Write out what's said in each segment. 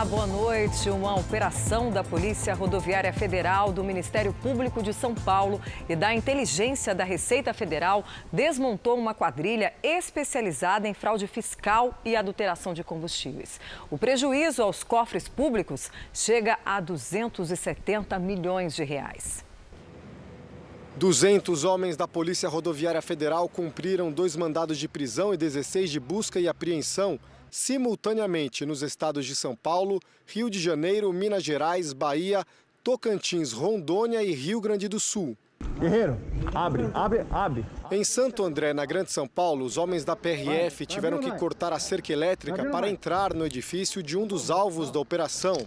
Olá, boa noite. Uma operação da Polícia Rodoviária Federal, do Ministério Público de São Paulo e da Inteligência da Receita Federal desmontou uma quadrilha especializada em fraude fiscal e adulteração de combustíveis. O prejuízo aos cofres públicos chega a 270 milhões de reais. 200 homens da Polícia Rodoviária Federal cumpriram 2 mandados de prisão e 16 de busca e apreensão simultaneamente nos estados de São Paulo, Rio de Janeiro, Minas Gerais, Bahia, Tocantins, Rondônia e Rio Grande do Sul. Guerreiro, abre. Em Santo André, na Grande São Paulo, os homens da PRF tiveram que cortar a cerca elétrica para entrar no edifício de um dos alvos da operação.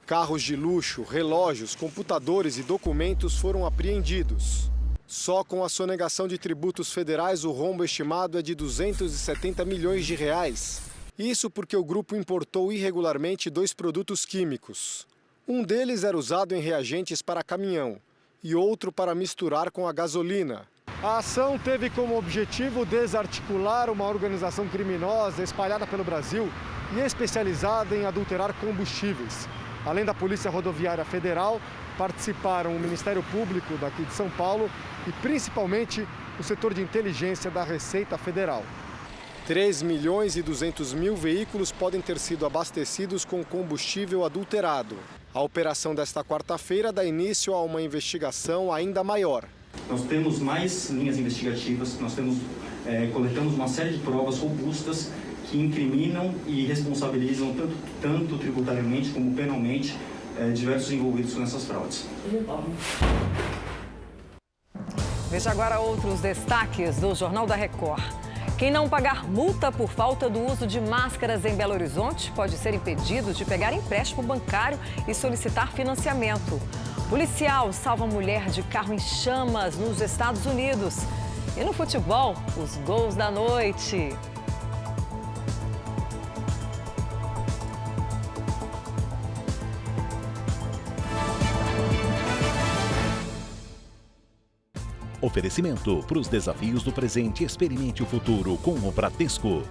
Carros de luxo, relógios, computadores e documentos foram apreendidos. Só com a sonegação de tributos federais, o rombo estimado é de 270 milhões de reais. Isso porque o grupo importou irregularmente 2 produtos químicos. Um deles era usado em reagentes para caminhão e outro para misturar com a gasolina. A ação teve como objetivo desarticular uma organização criminosa espalhada pelo Brasil e especializada em adulterar combustíveis. Além da Polícia Rodoviária Federal, participaram o Ministério Público daqui de São Paulo e principalmente o setor de inteligência da Receita Federal. 3 milhões e 200 mil veículos podem ter sido abastecidos com combustível adulterado. A operação desta quarta-feira dá início a uma investigação ainda maior. Nós temos mais linhas investigativas, coletamos uma série de provas robustas que incriminam e responsabilizam tanto tributariamente como penalmente diversos envolvidos nessas fraudes. Veja agora outros destaques do Jornal da Record. Quem não pagar multa por falta do uso de máscaras em Belo Horizonte pode ser impedido de pegar empréstimo bancário e solicitar financiamento. Policial salva mulher de carro em chamas nos Estados Unidos. E no futebol, os gols da noite. Oferecimento: para os desafios do presente, experimente o futuro com o Bradesco.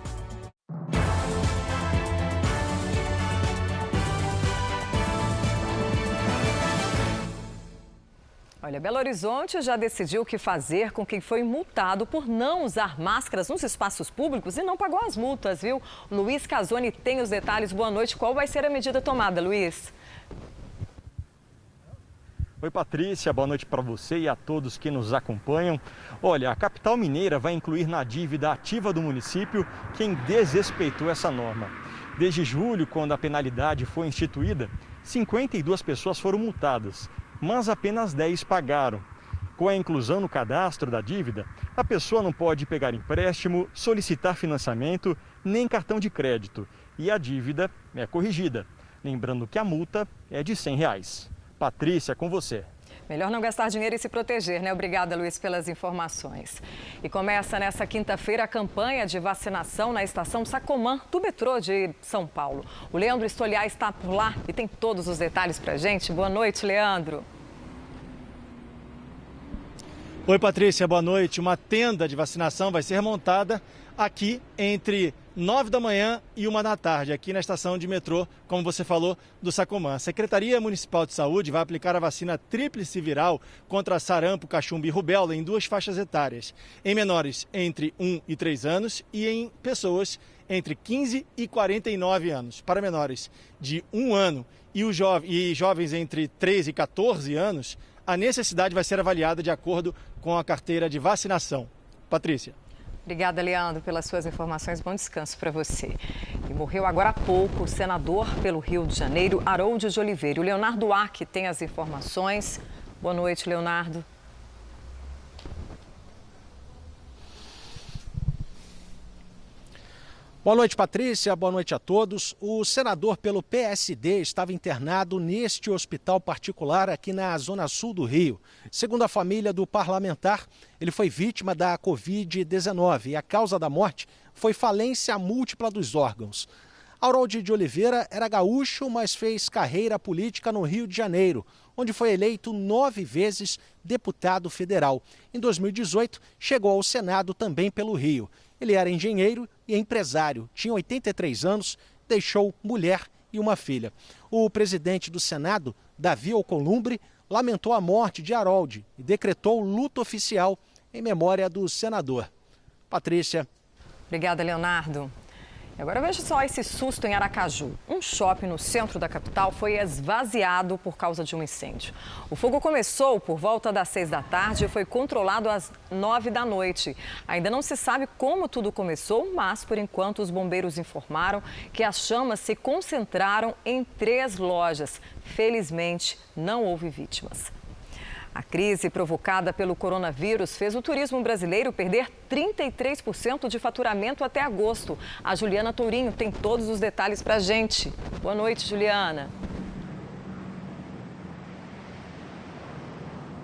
Olha, Belo Horizonte já decidiu o que fazer com quem foi multado por não usar máscaras nos espaços públicos e não pagou as multas, viu? Luiz Casoni tem os detalhes. Boa noite. Qual vai ser a medida tomada, Luiz? Oi, Patrícia, boa noite para você e a todos que nos acompanham. Olha, a capital mineira vai incluir na dívida ativa do município quem desrespeitou essa norma. Desde julho, quando a penalidade foi instituída, 52 pessoas foram multadas, mas apenas 10 pagaram. Com a inclusão no cadastro da dívida, a pessoa não pode pegar empréstimo, solicitar financiamento, nem cartão de crédito. E a dívida é corrigida. Lembrando que a multa é de R$100. Patrícia, com você. Melhor não gastar dinheiro e se proteger, né? Obrigada, Luiz, pelas informações. E começa nessa quinta-feira a campanha de vacinação na estação Sacomã do metrô de São Paulo. O Leandro Stoliar está por lá e tem todos os detalhes pra gente. Boa noite, Leandro. Oi, Patrícia, boa noite. Uma tenda de vacinação vai ser montada aqui entre 9 da manhã e 1 da tarde, aqui na estação de metrô, como você falou, do Sacomã. A Secretaria Municipal de Saúde vai aplicar a vacina tríplice viral contra sarampo, cachumba e rubéola em 2 faixas etárias, em menores entre 1 e 3 anos e em pessoas entre 15 e 49 anos. Para menores de 1 ano e jovens entre 13 e 14 anos, a necessidade vai ser avaliada de acordo com a carteira de vacinação. Patrícia. Obrigada, Leandro, pelas suas informações. Bom descanso para você. E morreu agora há pouco o senador pelo Rio de Janeiro, Harold de Oliveira. O Leonardo Arque tem as informações. Boa noite, Leonardo. Boa noite, Patrícia. Boa noite a todos. O senador pelo PSD estava internado neste hospital particular aqui na Zona Sul do Rio. Segundo a família do parlamentar, ele foi vítima da Covid-19 e a causa da morte foi falência múltipla dos órgãos. Harold de Oliveira era gaúcho, mas fez carreira política no Rio de Janeiro, onde foi eleito 9 vezes deputado federal. Em 2018, chegou ao Senado também pelo Rio. Ele era engenheiro e é empresário. Tinha 83 anos, deixou mulher e uma filha. O presidente do Senado, Davi Alcolumbre, lamentou a morte de Harold e decretou luto oficial em memória do senador. Patrícia. Obrigada, Leonardo. E agora veja só esse susto em Aracaju. Um shopping no centro da capital foi esvaziado por causa de um incêndio. O fogo começou por volta das 6 da tarde e foi controlado às 9 da noite. Ainda não se sabe como tudo começou, mas por enquanto os bombeiros informaram que as chamas se concentraram em 3 lojas. Felizmente, não houve vítimas. A crise provocada pelo coronavírus fez o turismo brasileiro perder 33% de faturamento até agosto. A Juliana Tourinho tem todos os detalhes para a gente. Boa noite, Juliana.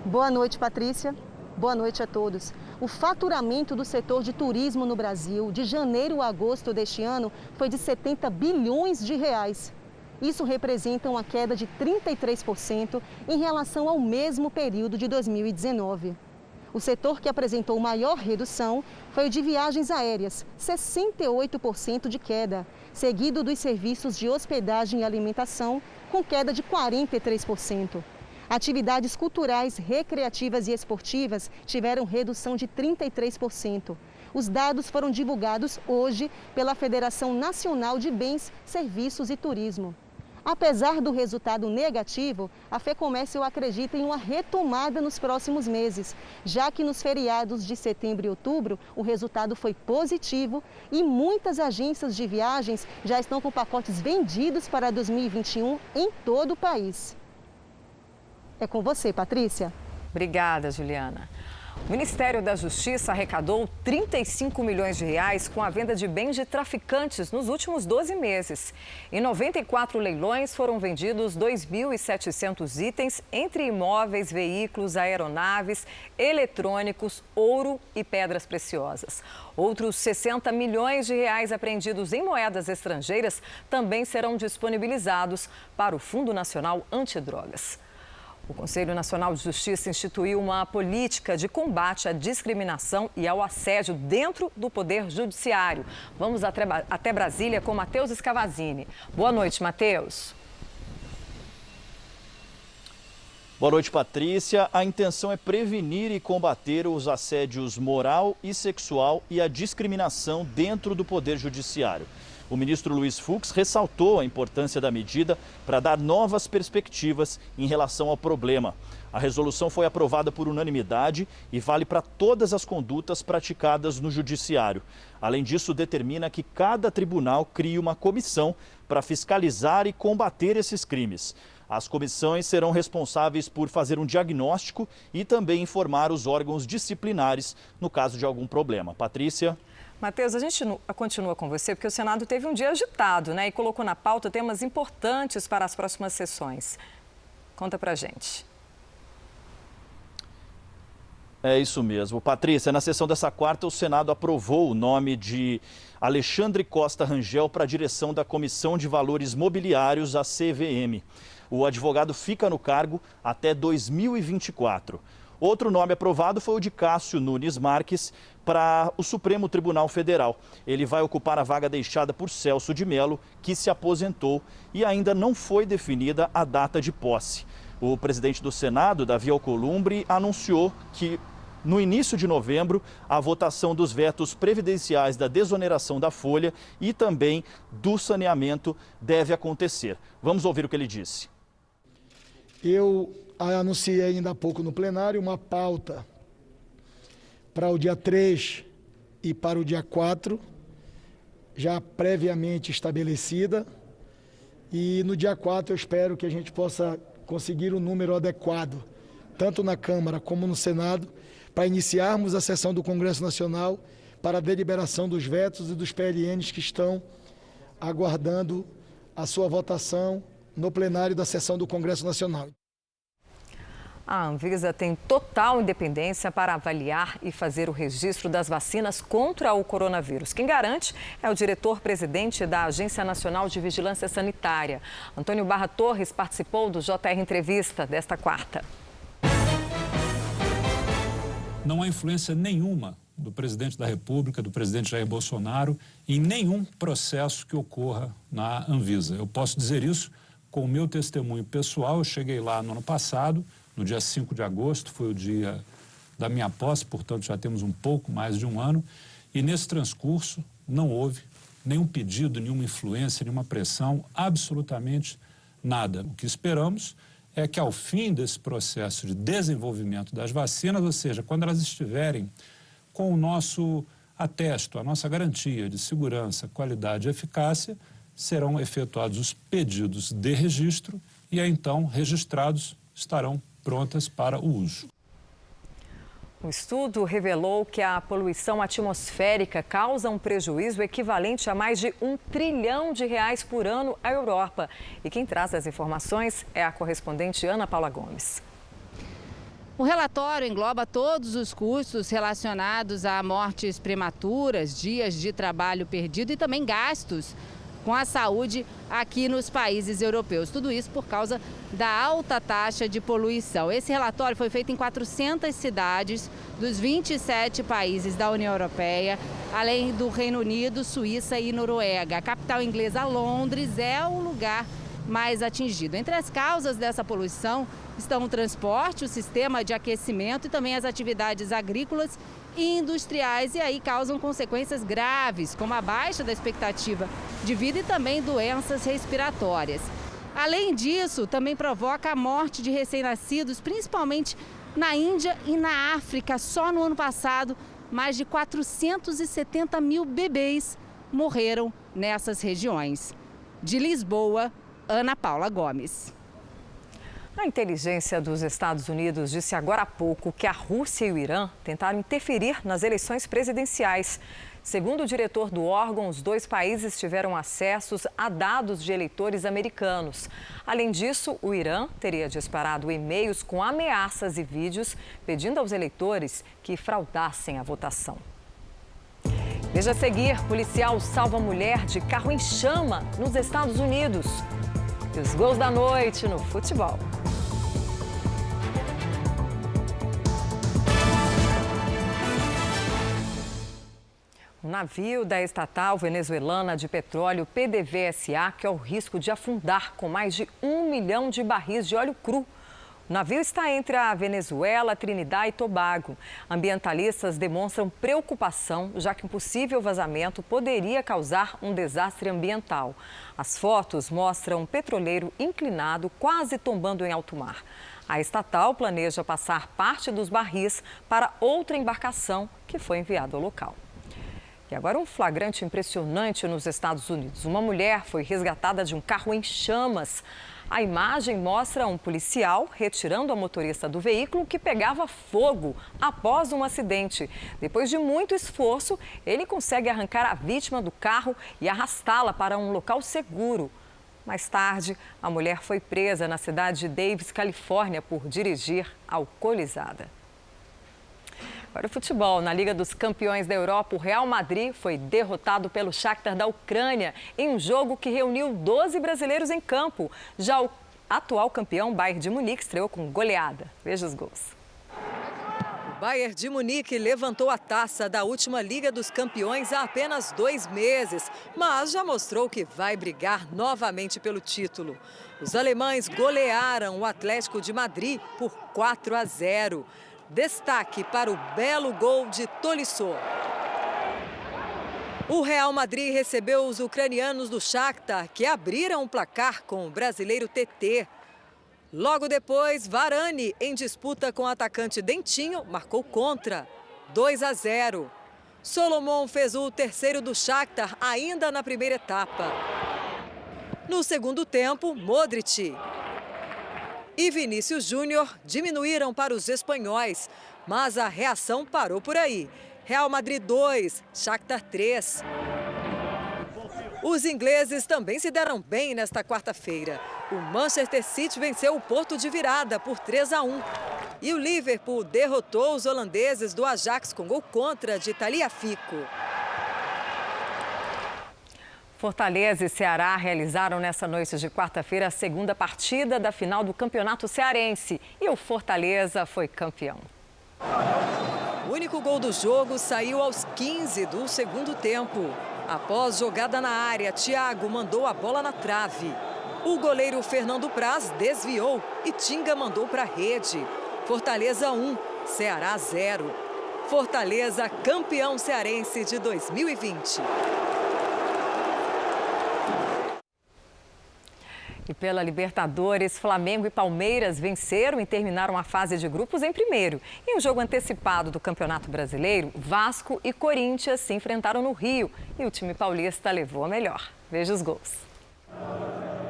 Boa noite, Patrícia. Boa noite a todos. O faturamento do setor de turismo no Brasil de janeiro a agosto deste ano foi de 70 bilhões de reais. Isso representa uma queda de 33% em relação ao mesmo período de 2019. O setor que apresentou maior redução foi o de viagens aéreas, 68% de queda, seguido dos serviços de hospedagem e alimentação, com queda de 43%. Atividades culturais, recreativas e esportivas tiveram redução de 33%. Os dados foram divulgados hoje pela Federação Nacional de Bens, Serviços e Turismo. Apesar do resultado negativo, a FEComércio acredita em uma retomada nos próximos meses, já que nos feriados de setembro e outubro o resultado foi positivo e muitas agências de viagens já estão com pacotes vendidos para 2021 em todo o país. É com você, Patrícia. Obrigada, Juliana. O Ministério da Justiça arrecadou 35 milhões de reais com a venda de bens de traficantes nos últimos 12 meses. Em 94 leilões foram vendidos 2.700 itens, entre imóveis, veículos, aeronaves, eletrônicos, ouro e pedras preciosas. Outros 60 milhões de reais apreendidos em moedas estrangeiras também serão disponibilizados para o Fundo Nacional Antidrogas. O Conselho Nacional de Justiça instituiu uma política de combate à discriminação e ao assédio dentro do Poder Judiciário. Vamos até Brasília com Matheus Scavazini. Boa noite, Matheus. Boa noite, Patrícia. A intenção é prevenir e combater os assédios moral e sexual e a discriminação dentro do Poder Judiciário. O ministro Luiz Fux ressaltou a importância da medida para dar novas perspectivas em relação ao problema. A resolução foi aprovada por unanimidade e vale para todas as condutas praticadas no judiciário. Além disso, determina que cada tribunal crie uma comissão para fiscalizar e combater esses crimes. As comissões serão responsáveis por fazer um diagnóstico e também informar os órgãos disciplinares no caso de algum problema. Patrícia. Matheus, a gente continua com você porque o Senado teve um dia agitado, né? E colocou na pauta temas importantes para as próximas sessões. Conta pra gente. É isso mesmo. Patrícia, na sessão dessa quarta, o Senado aprovou o nome de Alexandre Costa Rangel para a direção da Comissão de Valores Mobiliários, a CVM. O advogado fica no cargo até 2024. Outro nome aprovado foi o de Cássio Nunes Marques para o Supremo Tribunal Federal. Ele vai ocupar a vaga deixada por Celso de Mello, que se aposentou, e ainda não foi definida a data de posse. O presidente do Senado, Davi Alcolumbre, anunciou que no início de novembro a votação dos vetos previdenciais da desoneração da folha e também do saneamento deve acontecer. Vamos ouvir o que ele disse. Eu anunciei ainda há pouco no plenário uma pauta para o dia 3 e para o dia 4, já previamente estabelecida. E no dia 4 eu espero que a gente possa conseguir um número adequado, tanto na Câmara como no Senado, para iniciarmos a sessão do Congresso Nacional para a deliberação dos vetos e dos PLNs que estão aguardando a sua votação no plenário da sessão do Congresso Nacional. A Anvisa tem total independência para avaliar e fazer o registro das vacinas contra o coronavírus. Quem garante é o diretor-presidente da Agência Nacional de Vigilância Sanitária. Antônio Barra Torres participou do JR Entrevista desta quarta. Não há influência nenhuma do presidente da República, do presidente Jair Bolsonaro, em nenhum processo que ocorra na Anvisa. Eu posso dizer isso com o meu testemunho pessoal. Eu cheguei lá no ano passado, no dia 5 de agosto, foi o dia da minha posse, portanto já temos um pouco mais de um ano, e nesse transcurso não houve nenhum pedido, nenhuma influência, nenhuma pressão, absolutamente nada. O que esperamos é que ao fim desse processo de desenvolvimento das vacinas, ou seja, quando elas estiverem com o nosso atesto, a nossa garantia de segurança, qualidade e eficácia, serão efetuados os pedidos de registro e aí então registrados estarão prontas para o uso. O estudo revelou que a poluição atmosférica causa um prejuízo equivalente a mais de R$1 trilhão por ano à Europa. E quem traz as informações é a correspondente Ana Paula Gomes. O relatório engloba todos os custos relacionados a mortes prematuras, dias de trabalho perdido e também gastos com a saúde aqui nos países europeus. Tudo isso por causa da alta taxa de poluição. Esse relatório foi feito em 400 cidades dos 27 países da União Europeia, além do Reino Unido, Suíça e Noruega. A capital inglesa, Londres, é o lugar mais atingido. Entre as causas dessa poluição estão o transporte, o sistema de aquecimento e também as atividades agrícolas e industriais, e aí causam consequências graves, como a baixa da expectativa de vida e também doenças respiratórias. Além disso, também provoca a morte de recém-nascidos, principalmente na Índia e na África. Só no ano passado, mais de 470 mil bebês morreram nessas regiões. De Lisboa, Ana Paula Gomes. A inteligência dos Estados Unidos disse agora há pouco que a Rússia e o Irã tentaram interferir nas eleições presidenciais. Segundo o diretor do órgão, os dois países tiveram acessos a dados de eleitores americanos. Além disso, o Irã teria disparado e-mails com ameaças e vídeos pedindo aos eleitores que fraudassem a votação. Veja a seguir: policial salva mulher de carro em chama nos Estados Unidos. E os gols da noite no futebol. O navio da estatal venezuelana de petróleo PDVSA corre o risco de afundar com mais de 1 milhão de barris de óleo cru. O navio está entre a Venezuela, Trinidad e Tobago. Ambientalistas demonstram preocupação, já que um possível vazamento poderia causar um desastre ambiental. As fotos mostram um petroleiro inclinado, quase tombando em alto mar. A estatal planeja passar parte dos barris para outra embarcação que foi enviada ao local. E agora um flagrante impressionante nos Estados Unidos. Uma mulher foi resgatada de um carro em chamas. A imagem mostra um policial retirando a motorista do veículo que pegava fogo após um acidente. Depois de muito esforço, ele consegue arrancar a vítima do carro e arrastá-la para um local seguro. Mais tarde, a mulher foi presa na cidade de Davis, Califórnia, por dirigir alcoolizada. Agora o futebol. Na Liga dos Campeões da Europa, o Real Madrid foi derrotado pelo Shakhtar da Ucrânia em um jogo que reuniu 12 brasileiros em campo. Já o atual campeão, Bayern de Munique, estreou com goleada. Veja os gols. O Bayern de Munique levantou a taça da última Liga dos Campeões há apenas 2 meses, mas já mostrou que vai brigar novamente pelo título. Os alemães golearam o Atlético de Madrid por 4-0. Destaque para o belo gol de Tolisso. O Real Madrid recebeu os ucranianos do Shakhtar, que abriram o placar com o brasileiro TT. Logo depois, Varane, em disputa com o atacante Dentinho, marcou contra, 2-0. Solomon fez o terceiro do Shakhtar ainda na primeira etapa. No segundo tempo, Modric e Vinícius Júnior diminuíram para os espanhóis, mas a reação parou por aí. Real Madrid 2, Shakhtar 3. Os ingleses também se deram bem nesta quarta-feira. O Manchester City venceu o Porto de virada por 3-1. E o Liverpool derrotou os holandeses do Ajax com gol contra de Tagliafico. Fortaleza e Ceará realizaram nessa noite de quarta-feira a segunda partida da final do Campeonato Cearense. E o Fortaleza foi campeão. O único gol do jogo saiu aos 15 do segundo tempo. Após jogada na área, Thiago mandou a bola na trave. O goleiro Fernando Praz desviou e Tinga mandou para a rede. Fortaleza 1, Ceará 0. Fortaleza campeão cearense de 2020. E pela Libertadores, Flamengo e Palmeiras venceram e terminaram a fase de grupos em primeiro. Em um jogo antecipado do Campeonato Brasileiro, Vasco e Corinthians se enfrentaram no Rio e o time paulista levou a melhor. Veja os gols.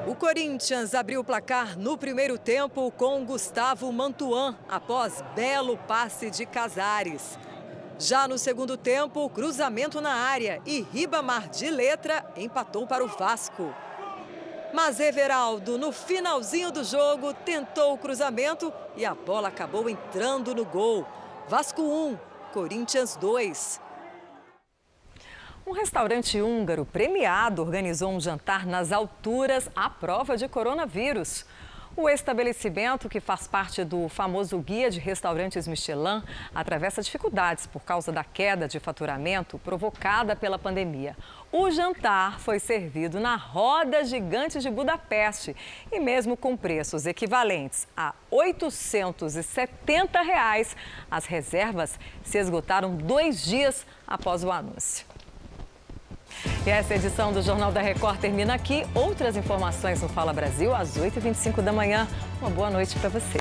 O Corinthians abriu o placar no primeiro tempo com Gustavo Mantuan, após belo passe de Casares. Já no segundo tempo, cruzamento na área e Ribamar de letra empatou para o Vasco. Mas Everaldo, no finalzinho do jogo, tentou o cruzamento e a bola acabou entrando no gol. Vasco 1, Corinthians 2. Um restaurante húngaro premiado organizou um jantar nas alturas à prova de coronavírus. O estabelecimento, que faz parte do famoso Guia de Restaurantes Michelin, atravessa dificuldades por causa da queda de faturamento provocada pela pandemia. O jantar foi servido na Roda Gigante de Budapeste e mesmo com preços equivalentes a R$ 870, as reservas se esgotaram 2 dias após o anúncio. E essa edição do Jornal da Record termina aqui. Outras informações no Fala Brasil às 8h25 da manhã. Uma boa noite para você.